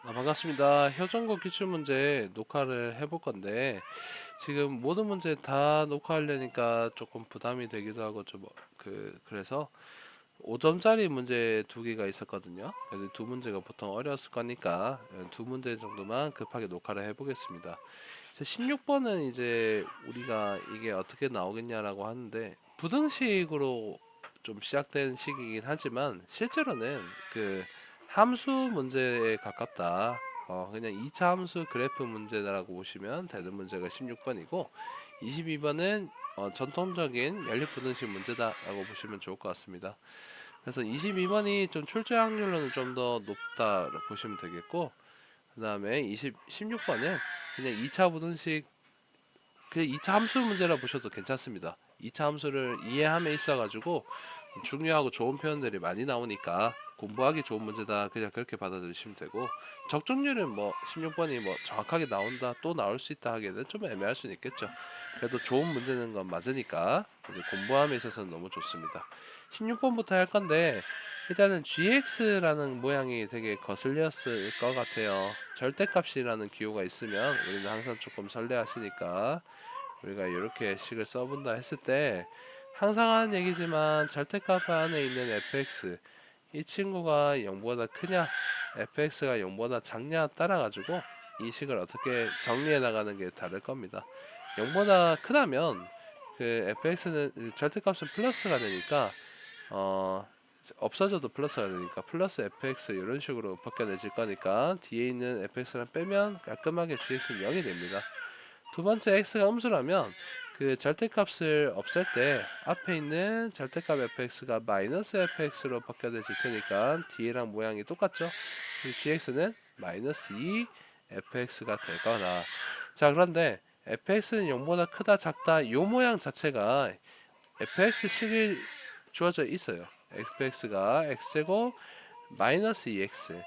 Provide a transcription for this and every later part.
반갑습니다. 효정고 기출문제 녹화를 해볼 건데, 지금 모든 문제 다 녹화하려니까 조금 부담이 되기도 하고, 그래서 5점짜리 문제 두 개가 있었거든요. 그래서 두 문제가 보통 어려웠을 거니까, 두 문제 정도만 급하게 녹화를 해보겠습니다. 16번은 이제 우리가 이게 어떻게 나오겠냐라고 하는데, 부등식으로 좀 시작된 식이긴 하지만, 실제로는 그 함수 문제에 가깝다. 그냥 2차 함수 그래프 문제라고 보시면 되는 문제가 16번이고, 22번은 전통적인 연립부등식 문제다라고 보시면 좋을 것 같습니다. 그래서 22번이 좀 출제 확률로는 좀 더 높다고 보시면 되겠고, 그 다음에 16번은 그냥 2차 부등식, 그 2차 함수 문제라 보셔도 괜찮습니다. 2차 함수를 이해함에 있어가지고 중요하고 좋은 표현들이 많이 나오니까 공부하기 좋은 문제다, 그냥 그렇게 받아들이시면 되고, 적중률은 뭐 16번이 뭐 정확하게 나온다 또 나올 수 있다 하기에는 좀 애매할 수는 있겠죠. 그래도 좋은 문제는 건 맞으니까 이제 공부함에 있어서는 너무 좋습니다. 16번부터 할 건데, 일단은 gx라는 모양이 되게 거슬렸을 것 같아요. 절대값이라는 기호가 있으면 우리는 항상 조금 설레하시니까 우리가 이렇게 식을 써본다 했을 때, 항상 하는 얘기지만 절대값 안에 있는 fx, 이 친구가 0보다 크냐 fx가 0보다 작냐 따라 가지고 이 식을 어떻게 정리해 나가는 게 다를 겁니다. 0보다 크다면 그 fx는 절대값은 플러스가 되니까, 어 없어져도 플러스가 되니까 플러스 fx 이런 식으로 바뀌어내질 거니까, 뒤에 있는 fx를 빼면 깔끔하게 gx는 0이 됩니다. 두 번째 x가 음수라면 그 절대값을 없앨 때 앞에 있는 절대값 fx가 마이너스 fx로 바뀌어질 테니까 뒤에랑 모양이 똑같죠. gx는 마이너스 2 fx가 되거나, 자 그런데 fx는 0보다 크다 작다 요 모양 자체가 fx식이 주어져 있어요. fx가 x제곱 마이너스 2x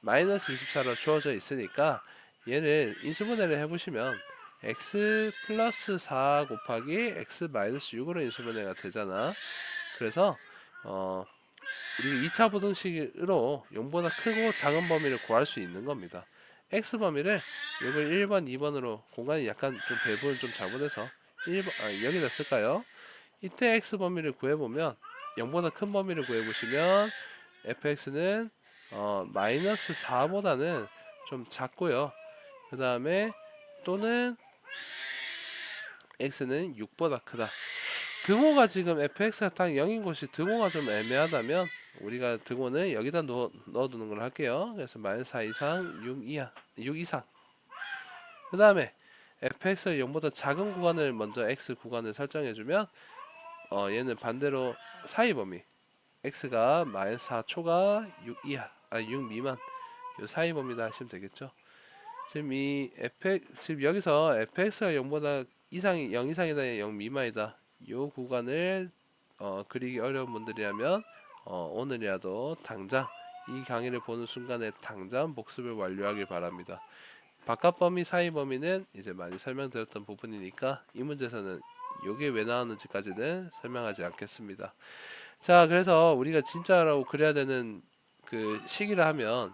마이너스 24로 주어져 있으니까, 얘를 인수분해를 해보시면 x 플러스 4 곱하기 x 마이너스 6으로 인수분해가 되잖아. 그래서 우리 2차 부등식으로 0보다 크고 작은 범위를 구할 수 있는 겁니다. x 범위를 여기 1번, 2번으로 공간이 약간 좀 배분을 좀 잘못해서 1번, 여기다 쓸까요? 이때 x 범위를 구해보면, 0보다 큰 범위를 구해보시면 fx는 마이너스 4보다는 좀 작고요. 그 다음에 또는 x는 6보다 크다. 등호가 지금 fx가 딱 0인 곳이 등호가 좀 애매하다면 우리가 등호는 여기다 넣어두는 걸 할게요. 그래서 마이너스 4 이상 6 이상. 그 다음에 fx가 0보다 작은 구간을 먼저 x 구간을 설정해주면, 얘는 반대로 사이 범위 x가 마이너스 4초가 6 이하, 6 미만, 요 사이 범위다 하시면 되겠죠. 지금 지금 여기서 fx가 0보다 이상이 0 이상이다 0 미만이다 요 구간을 그리기 어려운 분들이라면 오늘이라도 당장 이 강의를 보는 순간에 당장 복습을 완료하길 바랍니다. 바깥 범위 사이 범위는 이제 많이 설명드렸던 부분이니까 이 문제에서는 요게 왜 나오는지까지는 설명하지 않겠습니다. 자, 그래서 우리가 진짜라고 그려야 되는 그 식이라 하면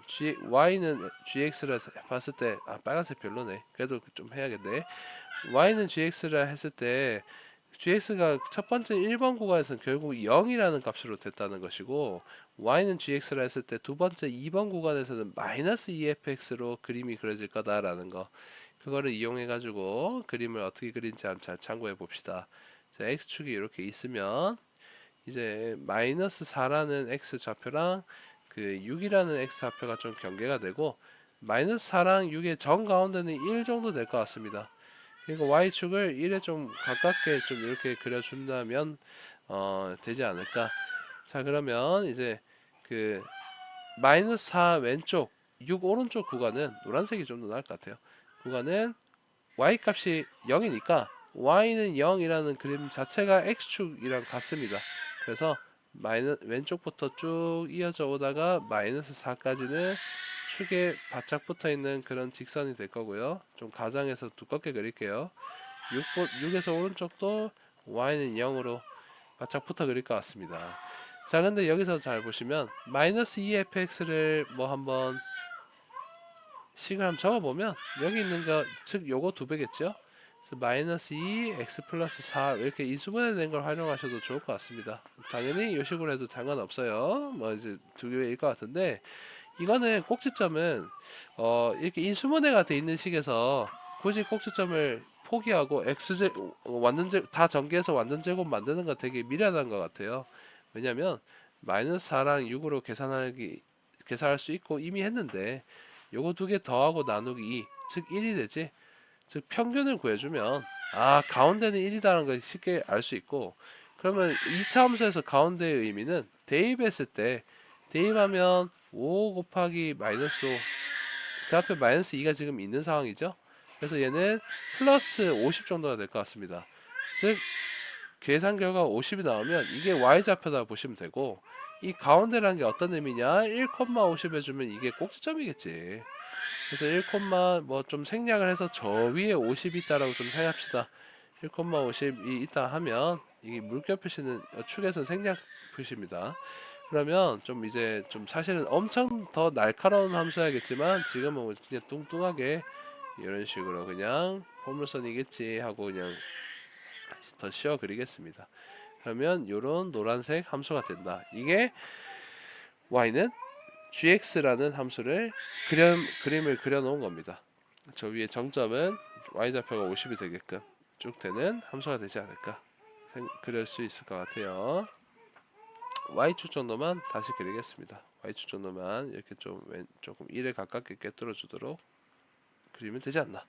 y는 gx를 봤을 때, 빨간색 별로네. 그래도 좀 해야겠네. y는 gx를 했을 때 gx가 첫 번째 1번 구간에서는 결국 0이라는 값으로 됐다는 것이고, y는 gx를 했을 때 두 번째 2번 구간에서는 마이너스 2fx로 그림이 그려질 거다라는 거, 그거를 이용해 가지고 그림을 어떻게 그린지 한번 잘 참고해 봅시다. 자, x축이 이렇게 있으면 이제 마이너스 4라는 x 좌표랑 그 6이라는 x 좌표가 좀 경계가 되고, 마이너스 4랑 6의 정 가운데는 1 정도 될 것 같습니다. 그리고 y축을 1에 좀 가깝게 좀 이렇게 그려준다면 되지 않을까. 자 그러면 이제 그 마이너스 4 왼쪽 6 오른쪽 구간은 노란색이 좀 더 나을 것 같아요. 구간은 y 값이 0이니까 y는 0이라는 그림 자체가 x축이랑 같습니다. 그래서 왼쪽부터 쭉 이어져 오다가 마이너스 4까지는 축에 바짝 붙어 있는 그런 직선이 될 거고요. 좀 가장해서 두껍게 그릴게요. 6에서 오른쪽도 y는 0으로 바짝 붙어 그릴 것 같습니다. 자, 근데 여기서 잘 보시면 마이너스 2fx를 뭐 한번 식을 한번 적어보면 여기 있는 거 즉 요거 두 배겠죠. 그래서 마이너스 2 x 플러스 4 이렇게 인수분해된 걸 활용하셔도 좋을 것 같습니다. 당연히 이 식으로 해도 상관없어요. 뭐 이제 두 개일 것 같은데 이거는 꼭지점은 이렇게 인수분해가 돼 있는 식에서 굳이 꼭지점을 포기하고 x제 완전제 다 전개해서 완전 제곱 만드는 거 되게 미련한 것 같아요. 왜냐면 마이너스 4랑 6으로 계산할 수 있고 이미 했는데 요거 두 개 더하고 나누기 2, 즉 1이 되지. 즉 평균을 구해주면 가운데는 1이다라는 걸 쉽게 알 수 있고 그러면 2차 함수에서 가운데의 의미는 대입했을 때 대입하면 5 곱하기 마이너스 5 그 앞에 마이너스 2가 지금 있는 상황이죠. 그래서 얘는 플러스 50 정도가 될 것 같습니다. 즉 계산 결과 50이 나오면 이게 y좌표다 보시면 되고 이 가운데라는 게 어떤 의미냐 1,50 해주면 이게 꼭지점이겠지. 그래서 1, 뭐 좀 생략을 해서 저 위에 50이 있다라고 좀 생각합시다. 1,50이 있다 하면 이게 물결 표시는 축에서는 생략 표시입니다. 그러면 좀 이제 좀 사실은 엄청 더 날카로운 함수야겠지만 지금은 그냥 뚱뚱하게 이런 식으로 그냥 포물선이겠지 하고 그냥 더 씌워 그리겠습니다. 그러면 이런 노란색 함수가 된다. 이게 y는 gx라는 함수를 그림을 그려놓은 겁니다. 저 위에 정점은 y좌표가 50이 되게끔 쭉 되는 함수가 되지 않을까 그릴 수 있을 것 같아요. y축 정도만 다시 그리겠습니다. y축 정도만 이렇게 조금 1에 가깝게 꿰뚫어 주도록 그리면 되지 않나.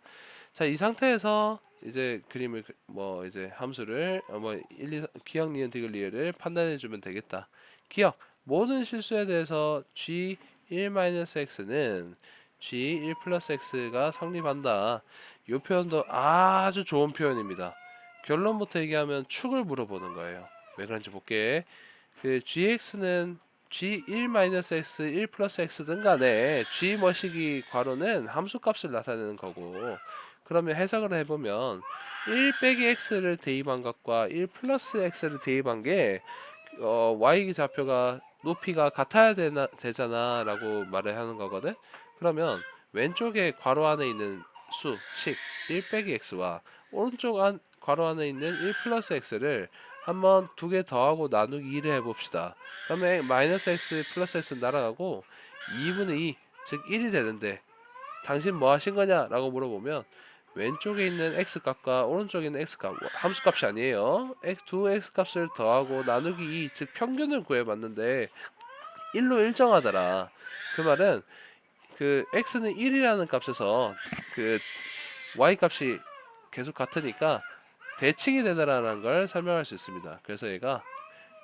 자, 이 상태에서 이제 그림을 뭐 이제 함수를 뭐 1, 2, 기억, 니은, 디귿, 리을을 판단해 주면 되겠다. 기억, 모든 실수에 대해서 g1-x는 g1 플러스 x가 성립한다. 이 표현도 아주 좋은 표현입니다. 결론부터 얘기하면 축을 물어보는 거예요. 왜 그런지 볼게. 그 gx는 g1-x, 1 플러스 x든 간에 g 머시기 괄호는 함수값을 나타내는 거고 그러면 해석을 해보면 1 빼기 x를 대입한 것과 1 플러스 x를 대입한 게 y 좌표가 높이가 같아야 되잖아 라고 말을 하는 거거든. 그러면 왼쪽에 괄호 안에 있는 수, 식 1 빼기 x와 오른쪽 괄호 안에 있는 1 플러스 x를 한번 두 개 더하고 나누기 2를 해봅시다. 그러면 마이너스 x 플러스 x 날아가고 2분의 2, 즉 1이 되는데 당신 뭐 하신 거냐 라고 물어보면 왼쪽에 있는 x값과 오른쪽에 있는 x값 함수값이 아니에요. 두 x값을 더하고 나누기 2, 즉 평균을 구해봤는데 1로 일정하더라. 그 말은 그 x는 1이라는 값에서 그 y 값이 계속 같으니까 대칭이 되더라는 걸 설명할 수 있습니다. 그래서 얘가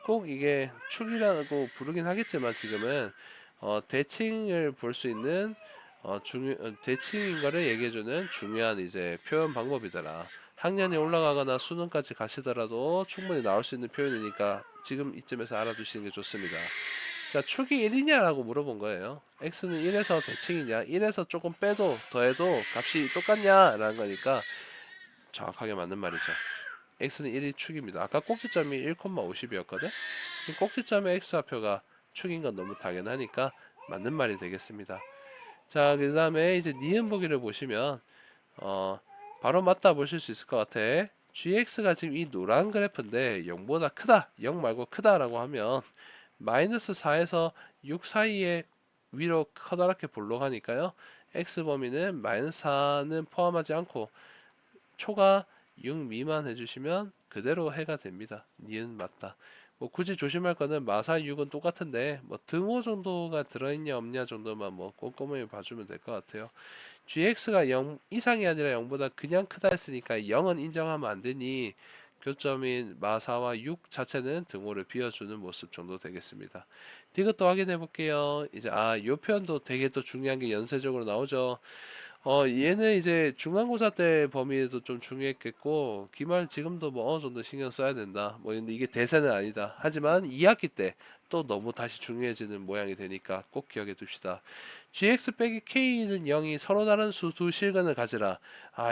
꼭 이게 축이라고 부르긴 하겠지만 지금은 대칭을 볼 수 있는 대칭인 거를 얘기해주는 중요한 이제 표현 방법이더라. 학년이 올라가거나 수능까지 가시더라도 충분히 나올 수 있는 표현이니까 지금 이쯤에서 알아두시는 게 좋습니다. 자, 축이 1이냐라고 물어본 거예요. x는 1에서 대칭이냐, 1에서 조금 빼도 더해도 값이 똑같냐라는 거니까 정확하게 맞는 말이죠. x는 1이 축입니다. 아까 꼭지점이 1,50이었거든. 꼭지점의 x좌표가 축인 건 너무 당연하니까 맞는 말이 되겠습니다. 자, 그 다음에 이제 니은 보기를 보시면 바로 맞다 보실 수 있을 것 같아. gx가 지금 이 노란 그래프인데 0보다 크다, 0 말고 크다라고 하면 마이너스 4에서 6 사이에 위로 커다랗게 볼록하니까요. x 범위는 마이너스 4는 포함하지 않고 초가 6 미만 해주시면 그대로 해가 됩니다. 니은 맞다. 뭐 굳이 조심할 거는 마사 6은 똑같은데 뭐 등호 정도가 들어있냐 없냐 정도만 뭐 꼼꼼히 봐주면 될 것 같아요. gx가 0 이상이 아니라 0보다 그냥 크다 했으니까 0은 인정하면 안 되니 교점인 마사와 6 자체는 등호를 비워주는 모습 정도 되겠습니다. 이것도 확인해 볼게요. 이제 이 표현도 되게 또 중요한 게 연쇄적으로 나오죠. 얘는 이제 중간고사 때 범위에도 좀 중요했겠고, 기말 지금도 뭐 어느 정도 신경 써야 된다. 뭐, 근데 이게 대세는 아니다. 하지만 2학기 때 또 너무 다시 중요해지는 모양이 되니까 꼭 기억해 둡시다. gx 빼기 k는 0이 서로 다른 수 두 실근을 가지라.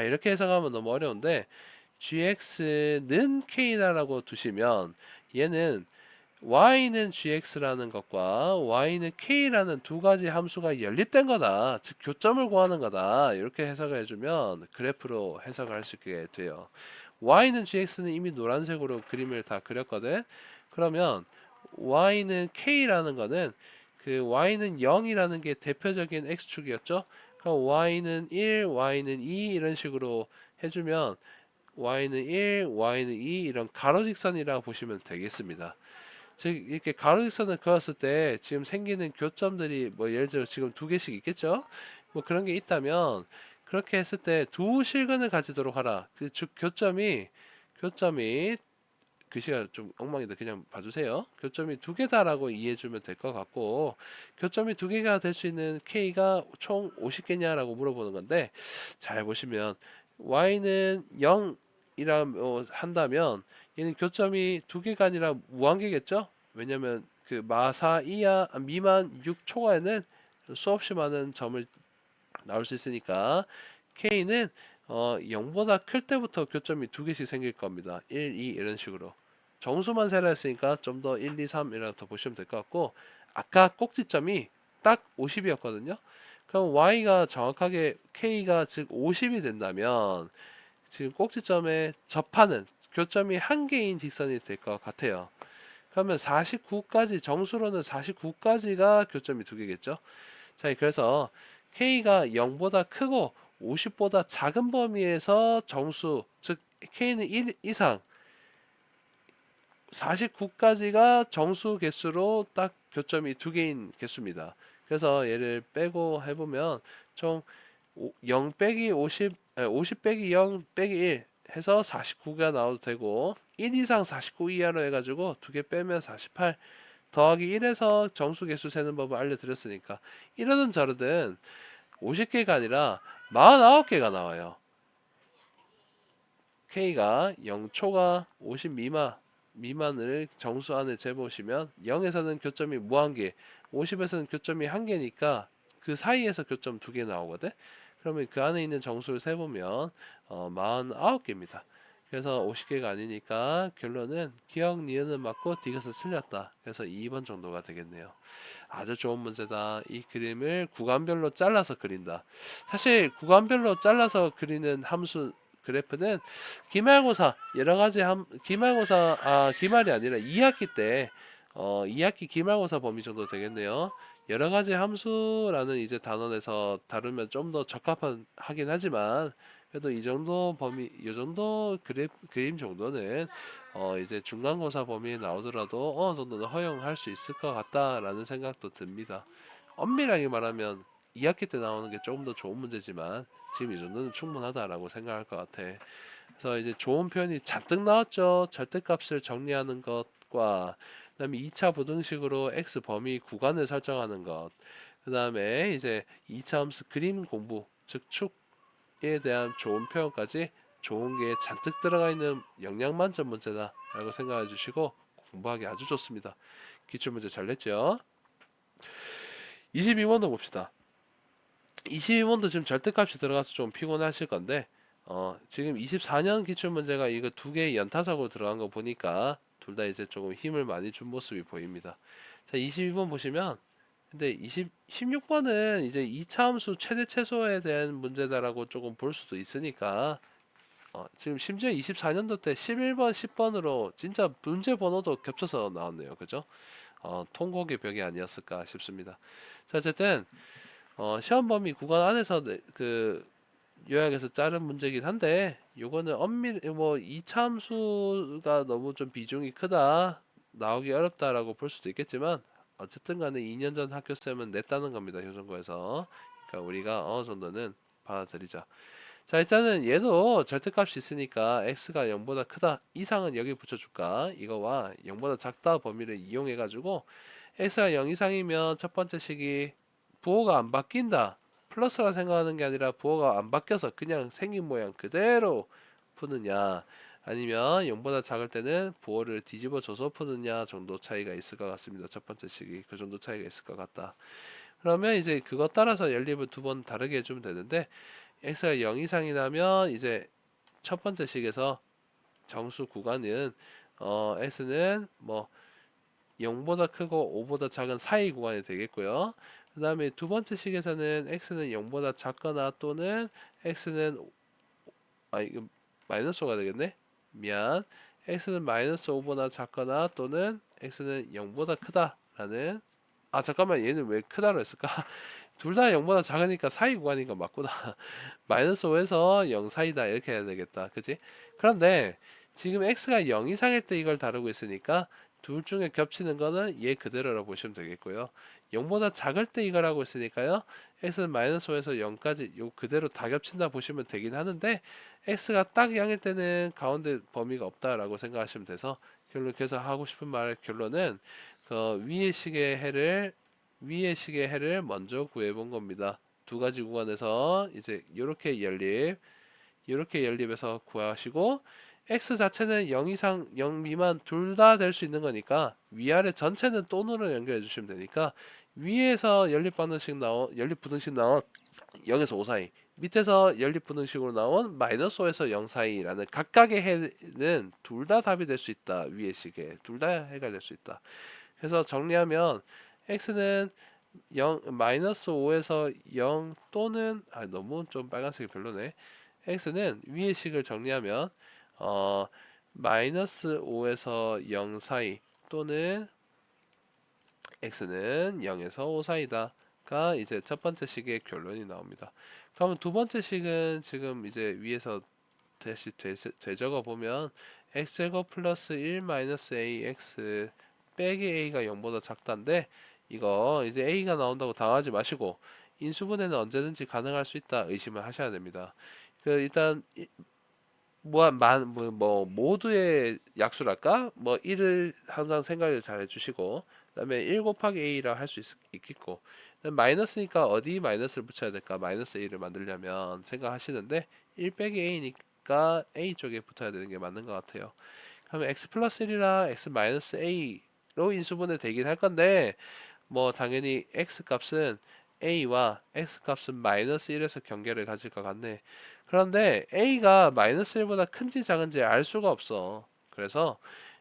이렇게 해석하면 너무 어려운데, gx는 k다라고 두시면, 얘는 y는 gx라는 것과 y는 k라는 두 가지 함수가 연립된 거다. 즉 교점을 구하는 거다. 이렇게 해석을 해주면 그래프로 해석을 할 수 있게 돼요. y는 gx는 이미 노란색으로 그림을 다 그렸거든. 그러면 y는 k라는 거는 그 y는 0이라는 게 대표적인 x축이었죠. 그럼 y는 1, y는 2 이런 식으로 해주면 y는 1, y는 2 이런 가로직선이라고 보시면 되겠습니다. 즉 이렇게 가로직선을 그었을 때 지금 생기는 교점들이 뭐 예를 들어 지금 두 개씩 있겠죠? 뭐 그런 게 있다면 그렇게 했을 때 두 실근을 가지도록 하라. 즉 교점이 글씨가 좀 엉망인데 그냥 봐주세요. 교점이 두 개다라고 이해해주면 될 것 같고 교점이 두 개가 될 수 있는 K가 총 50개냐라고 물어보는 건데 잘 보시면 Y는 0이라 한다면 얘는 교점이 두 개가 아니라 무한개겠죠? 왜냐면 그 마사 이하 미만 6초과에는 수없이 많은 점을 나올 수 있으니까 K는 0보다 클 때부터 교점이 두 개씩 생길 겁니다. 1, 2 이런 식으로. 정수만 세라 했으니까 좀 더 1, 2, 3 이라고 더 보시면 될 것 같고 아까 꼭지점이 딱 50이었거든요. 그럼 Y가 정확하게 K가 즉 50이 된다면 지금 꼭지점에 접하는 교점이 한 개인 직선이 될 것 같아요. 그러면 49까지 정수로는 49까지가 교점이 두 개겠죠. 자, 그래서 K가 0보다 크고 50보다 작은 범위에서 정수, 즉 K는 1 이상 49까지가 정수 개수로 딱 교점이 두 개인 개수입니다. 그래서 얘를 빼고 해보면 총 0 빼기 50, 50 빼기 0 빼기 1 해서 49가 나와도 되고 1 이상 49 이하로 해가지고 두 개 빼면 48 더하기 1에서 정수 개수 세는 법을 알려드렸으니까 이러든 저러든 50개가 아니라 49개가 나와요. K가 0초가 50 미만을 정수 안에 재보시면 0에서는 교점이 무한개, 50에서는 교점이 한개니까 그 사이에서 교점 두 개 나오거든. 그러면 그 안에 있는 정수를 세보면 49개입니다. 그래서 50개가 아니니까 결론은 기억 니은은 맞고 D것은 틀렸다. 그래서 2번 정도가 되겠네요. 아주 좋은 문제다. 이 그림을 구간별로 잘라서 그린다. 사실 구간별로 잘라서 그리는 함수 그래프는 기말고사 여러 가지 기말고사 기말이 아니라 2학기 때 2학기 기말고사 범위 정도 되겠네요. 여러 가지 함수라는 이제 단원에서 다루면 좀 더 적합하긴 하지만 그래도 이 정도 범위, 이 정도 그림 정도는 이제 중간고사 범위에 나오더라도 어느 정도는 허용할 수 있을 것 같다라는 생각도 듭니다. 엄밀하게 말하면 2학기 때 나오는 게 조금 더 좋은 문제지만 지금 이 정도는 충분하다라고 생각할 것 같아. 그래서 이제 좋은 표현이 잔뜩 나왔죠. 절대값을 정리하는 것과 그다음에 2차 부등식으로 x 범위 구간을 설정하는 것. 그다음에 이제 2차 함수 그림 공부, 즉 축에 대한 좋은 표현까지 좋은 게 잔뜩 들어가 있는 영양 만점 문제다라고 생각해 주시고 공부하기 아주 좋습니다. 기출 문제 잘 냈죠? 22번도 봅시다. 22번도 지금 절대값이 들어가서 좀 피곤하실 건데 지금 24년 기출문제가 이거 두 개의 연타석으로 들어간 거 보니까 둘 다 이제 조금 힘을 많이 준 모습이 보입니다. 자, 22번 보시면 근데 16번은 이제 2차 함수 최대 최소에 대한 문제다라고 조금 볼 수도 있으니까 지금 심지어 24년도 때 11번, 10번으로 진짜 문제 번호도 겹쳐서 나왔네요. 그죠? 통곡의 벽이 아니었을까 싶습니다. 자, 어쨌든 시험 범위 구간 안에서 그 요약해서 자른 문제긴 한데 요거는 엄밀 뭐 이참수가 너무 좀 비중이 크다 나오기 어렵다라고 볼 수도 있겠지만 어쨌든 간에 2년 전 학교 쌤은 냈다는 겁니다. 효정고에서. 그러니까 우리가 어느 정도는 받아들이자. 자, 일단은 얘도 절대값이 있으니까 x가 0보다 크다 이상은 여기 붙여줄까. 이거와 0보다 작다 범위를 이용해 가지고 x가 0 이상이면 첫 번째 식이 부호가 안 바뀐다. 플러스라 생각하는 게 아니라 부호가 안 바뀌어서 그냥 생긴 모양 그대로 푸느냐 아니면 0보다 작을 때는 부호를 뒤집어 줘서 푸느냐 정도 차이가 있을 것 같습니다. 첫 번째 식이 그 정도 차이가 있을 것 같다. 그러면 이제 그것 따라서 연립을 두 번 다르게 해주면 되는데 x가 0 이상이 나면 이제 첫 번째 식에서 정수 구간은 x는 뭐 0보다 크고 5보다 작은 사이 구간이 되겠고요. 그 다음에 두 번째 식에서는 x는 0보다 작거나 또는 x는 이거 마이너스 5가 되겠네. 미안. x는 마이너스 5보다 작거나 또는 x는 0보다 크다라는. 잠깐만, 얘는 왜 크다로 했을까? 둘 다 0보다 작으니까 사이 구간인 거 맞구나. 마이너스 5에서 0 사이다 이렇게 해야 되겠다. 그치? 그런데 지금 x가 0 이상일 때 이걸 다루고 있으니까 둘 중에 겹치는 거는 얘 그대로라고 보시면 되겠고요. 0보다 작을 때 이걸 하고 있으니까요. x는 마이너스 5에서 0까지 요 그대로 다 겹친다 보시면 되긴 하는데 x가 딱 0일 때는 가운데 범위가 없다라고 생각하시면 돼서 그래서 하고 싶은 말 결론은 그 위의 식의 해를 먼저 구해 본 겁니다. 두 가지 구간에서 이제 이렇게 연립해서 구하시고 x 자체는 0 이상 0 미만 둘 다 될 수 있는 거니까 위아래 전체는 또는으로 연결해 주시면 되니까 위에서 연립 부등식 나온 0에서 5 사이, 밑에서 연립 부등식으로 나온 마이너스 5에서 0 사이라는 각각의 해는 둘 다 답이 될 수 있다. 위의 식에 둘 다 해가 될 수 있다. 그래서 정리하면 x는 0 마이너스 5에서 0 또는 너무 좀 빨간색이 별로네. x는 위의 식을 정리하면 어 마이너스 5에서 0 사이 또는 x는 0에서 5 사이다가 이제 첫 번째 식의 결론이 나옵니다. 그러면 두 번째 식은 지금 이제 위에서 다시 되적어 보면 x제곱 플러스 1 마이너스 ax 빼기 a가 0보다 작다인데 이거 이제 a가 나온다고 당하지 마시고 인수분해는 언제든지 가능할 수 있다 의심을 하셔야 됩니다. 일단 모두의 약수랄까? 1을 항상 생각을 잘 해주시고, 그 다음에 1 곱하기 a라 할 수 있겠고, 마이너스니까 어디 마이너스를 붙여야 될까? 마이너스 a를 만들려면 생각하시는데, 1 빼기 a니까 a 쪽에 붙어야 되는 게 맞는 것 같아요. 그러면 x 플러스 1이랑 x 마이너스 a로 인수분해 되긴 할 건데, 당연히 x 값은 a와 x 값은 마이너스 1에서 경계를 가질 것 같네. 그런데 a가 마이너스 1보다 큰지 작은지 알 수가 없어. 그래서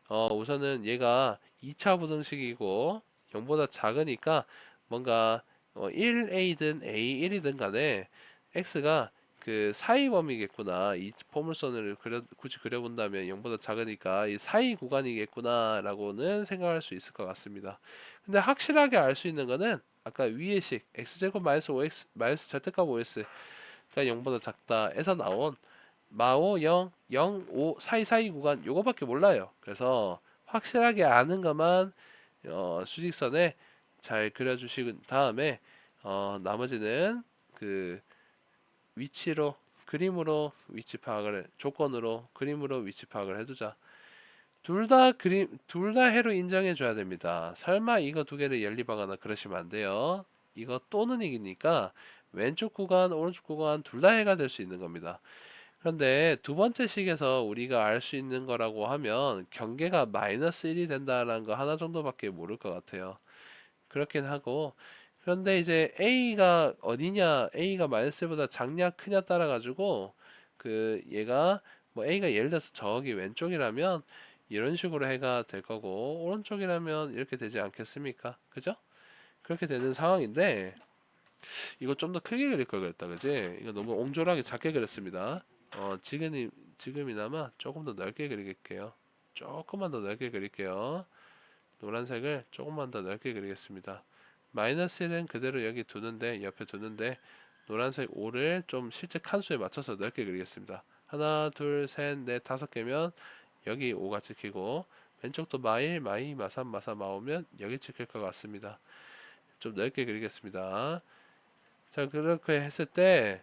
우선은 얘가 2차 부등식이고 0보다 작으니까 뭔가 1a든 a1이든 간에 x가 그 사이 범위겠구나. 이 포물선을 굳이 그려본다면 0보다 작으니까 이 사이 구간이겠구나라고는 생각할 수 있을 것 같습니다. 근데 확실하게 알 수 있는 거는 아까 위의 식 x제곱 마이너스 5x 마이너스 절대값 5x가 0보다 작다에서 나온 마오 0, 0, 5 사이사이 구간 요거밖에 몰라요. 그래서 확실하게 아는 것만 수직선에 잘 그려주신 다음에 나머지는 그 위치로 그림으로 위치 파악을 조건으로 그림으로 위치 파악을 해두자. 둘 다 해로 인정해 줘야 됩니다. 설마 이거 두 개를 연립하거나 그러시면 안 돼요. 이거 또는 이기니까 왼쪽 구간, 오른쪽 구간 둘 다 해가 될 수 있는 겁니다. 그런데 두 번째 식에서 우리가 알 수 있는 거라고 하면 경계가 마이너스 1이 된다는 거 하나 정도밖에 모를 것 같아요. 그렇긴 하고 그런데 이제 A가 어디냐 A가 마이너스보다 작냐 크냐 따라 가지고 얘가 A가 예를 들어서 저기 왼쪽이라면 이런 식으로 해가 될 거고 오른쪽이라면 이렇게 되지 않겠습니까? 그죠? 그렇게 되는 상황인데 이거 좀 더 크게 그릴 걸 그랬다 그지? 이거 너무 옹졸하게 작게 그렸습니다. 지금이나마 조금 더 넓게 그릴게요. 조금만 더 넓게 그릴게요. 노란색을 조금만 더 넓게 그리겠습니다. 마이너스 1은 그대로 여기 두는데 옆에 두는데 노란색 5를 좀 실제 칸수에 맞춰서 넓게 그리겠습니다. 하나 둘셋넷 다섯 개면 여기 5가 찍히고 왼쪽도 마일 마이 마삼 마사 마오면 여기 찍힐 것 같습니다. 좀 넓게 그리겠습니다. 자 그렇게 했을 때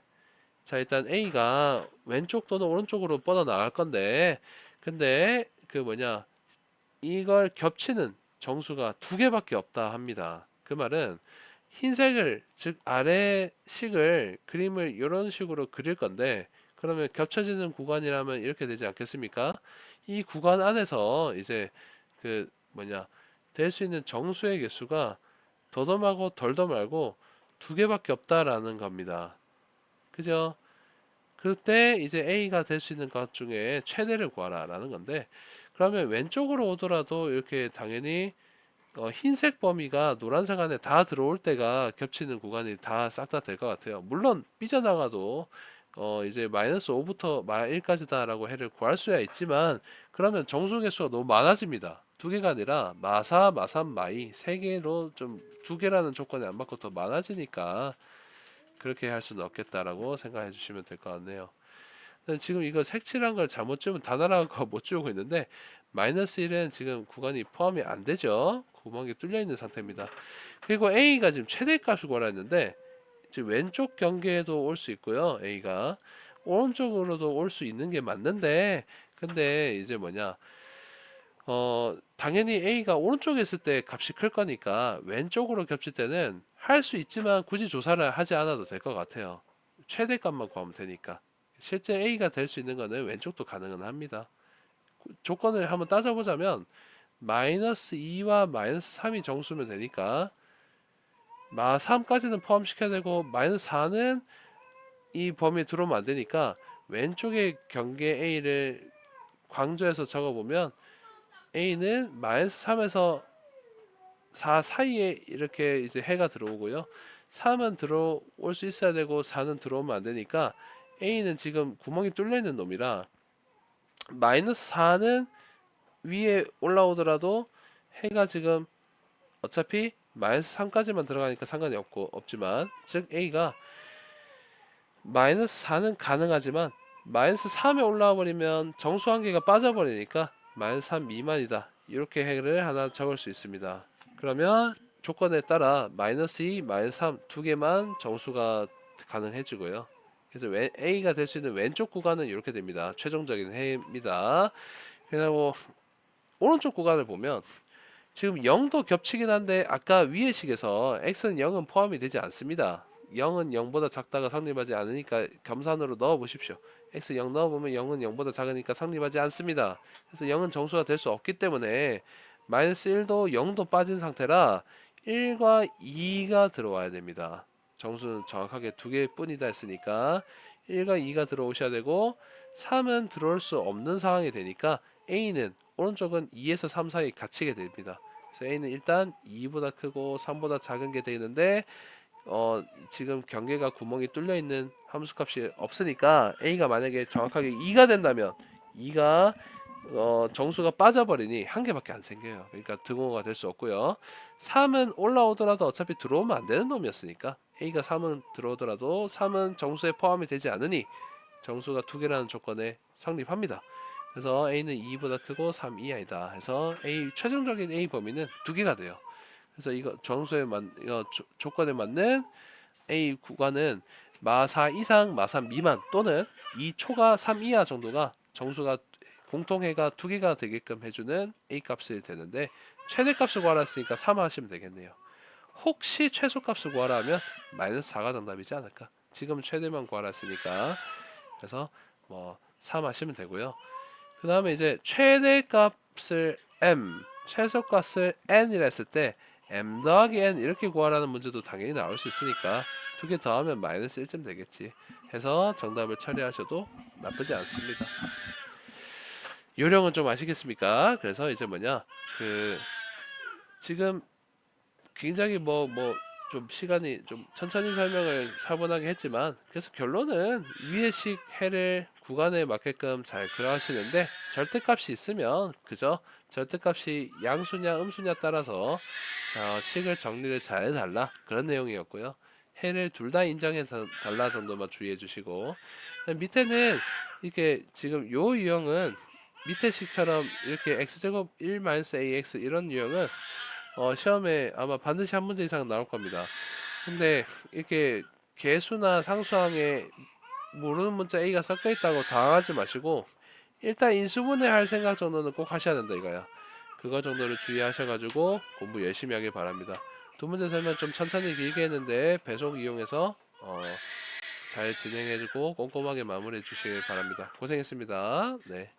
자 일단 A가 왼쪽 또는 오른쪽으로 뻗어 나갈 건데 근데 이걸 겹치는 정수가 두 개밖에 없다 합니다. 그 말은 흰색을 즉 아래 식을 그림을 이런 식으로 그릴 건데 그러면 겹쳐지는 구간이라면 이렇게 되지 않겠습니까? 이 구간 안에서 이제 그 될 수 있는 정수의 개수가 더더하고 덜더 말고 두 개밖에 없다라는 겁니다. 그죠? 그때 이제 A가 될 수 있는 것 중에 최대를 구하라 라는 건데 그러면 왼쪽으로 오더라도 이렇게 당연히 흰색 범위가 노란색 안에 다 들어올 때가 겹치는 구간이 다 싹 다 될 것 같아요. 물론 삐져나가도 이제 마이너스 5부터 마 1까지다라고 해를 구할 수야 있지만 그러면 정수 개수가 너무 많아집니다. 두 개가 아니라 마사, 마삼, 마이 세 개로 좀 두 개라는 조건에 안 받고 더 많아지니까 그렇게 할 수는 없겠다라고 생각해 주시면 될 것 같네요. 지금 이거 색칠한 걸 잘못 지우면 다 날아가고 못 지우고 있는데 마이너스 1은 지금 구간이 포함이 안 되죠. 구멍이 뚫려 있는 상태입니다. 그리고 A가 지금 최대값을 구하라 했는데 지금 왼쪽 경계에도 올 수 있고요. A가 오른쪽으로도 올 수 있는 게 맞는데 근데 이제 뭐냐 당연히 A가 오른쪽에 있을 때 값이 클 거니까 왼쪽으로 겹칠 때는 할 수 있지만 굳이 조사를 하지 않아도 될 것 같아요. 최대값만 구하면 되니까. 실제 A가 될 수 있는 거는 왼쪽도 가능은 합니다. 조건을 한번 따져보자면 마이너스 2와 마이너스 3이 정수면 되니까 마 3까지는 포함시켜야 되고 마이너스 4는 이 범위에 들어오면 안 되니까 왼쪽에 경계 A를 강조해서 적어보면 A는 마이너스 3에서 4 사이에 이렇게 이제 해가 들어오고요. 3은 들어올 수 있어야 되고 4는 들어오면 안 되니까 A는 지금 구멍이 뚫려 있는 놈이라 마이너스 4는 위에 올라오더라도 해가 지금 어차피 마이너스 3까지만 들어가니까 상관이 없지만 즉 A가 마이너스 4는 가능하지만 마이너스 3에 올라와 버리면 정수 한 개가 빠져버리니까 마이너스 3 미만이다. 이렇게 해를 하나 적을 수 있습니다. 그러면 조건에 따라 마이너스 2, 마이너스 3 두 개만 정수가 가능해지고요. 그래서 A가 될 수 있는 왼쪽 구간은 이렇게 됩니다. 최종적인 해입니다. 그리고 오른쪽 구간을 보면 지금 0도 겹치긴 한데 아까 위의 식에서 x는 0은 포함이 되지 않습니다. 0은 0보다 작다가 성립하지 않으니까 겸산으로 넣어 보십시오. x 0 넣어보면 0은 0보다 작으니까 성립하지 않습니다. 그래서 0은 정수가 될 수 없기 때문에 마이너스 1도 0도 빠진 상태라 1과 2가 들어와야 됩니다. 정수는 정확하게 두 개뿐이다 했으니까 1과 2가 들어오셔야 되고 3은 들어올 수 없는 상황이 되니까 A는 오른쪽은 2에서 3 사이 갇히게 됩니다. 그래서 A는 일단 2보다 크고 3보다 작은 게 되는데 지금 경계가 구멍이 뚫려 있는 함수값이 없으니까 A가 만약에 정확하게 2가 된다면 2가 정수가 빠져버리니 한 개밖에 안 생겨요. 그러니까 등호가 될 수 없고요. 3은 올라오더라도 어차피 들어오면 안 되는 놈이었으니까 A가 3은 들어오더라도 3은 정수에 포함이 되지 않으니 정수가 두 개라는 조건에 성립합니다. 그래서 A는 2보다 크고 3 이하이다 해서 A 최종적인 A 범위는 두 개가 돼요. 그래서 이거 정수에 이거 조건에 맞는 A 구간은 마 4 이상, 마 3 미만 또는 2 초과 3 이하 정도가 정수가 공통해가 두 개가 되게끔 해주는 A 값이 되는데 최대값을 구하라 했으니까 3 하시면 되겠네요. 혹시 최소값을 구하라 하면 마이너스 4가 정답이지 않을까? 지금 최대만 구하라 했으니까 그래서 뭐 3 하시면 되고요. 그 다음에 이제 최대값을 m, 최소값을 n이라 했을 때 m 더하기 n 이렇게 구하라는 문제도 당연히 나올 수 있으니까 두 개 더하면 마이너스 1점 되겠지 해서 정답을 처리하셔도 나쁘지 않습니다. 요령은 좀 아시겠습니까? 그래서 이제 뭐냐 지금 굉장히 좀 시간이 좀 천천히 설명을 차분하게 했지만 그래서 결론은 위의식 해를 구간에 맞게끔 잘 그려하시는데 절대값이 있으면 그죠? 절대값이 양수냐 음수냐 따라서 식을 정리를 잘 해달라 그런 내용이었고요. 해를 둘 다 인정해 달라 정도만 주의해 주시고 밑에는 이렇게 지금 요 유형은 밑에 식처럼 이렇게 x제곱 1-ax 이런 유형은 시험에 아마 반드시 한 문제 이상 나올 겁니다. 근데 이렇게 개수나 상수항에 모르는 문자 A가 섞여 있다고 당황하지 마시고 일단 인수분해 할 생각 정도는 꼭 하셔야 된다 이거야. 그거 정도를 주의하셔가지고 공부 열심히 하길 바랍니다. 두 문제 설명 좀 천천히 길게 했는데 배속 이용해서 잘 진행해주고 꼼꼼하게 마무리해 주시길 바랍니다. 고생했습니다. 네.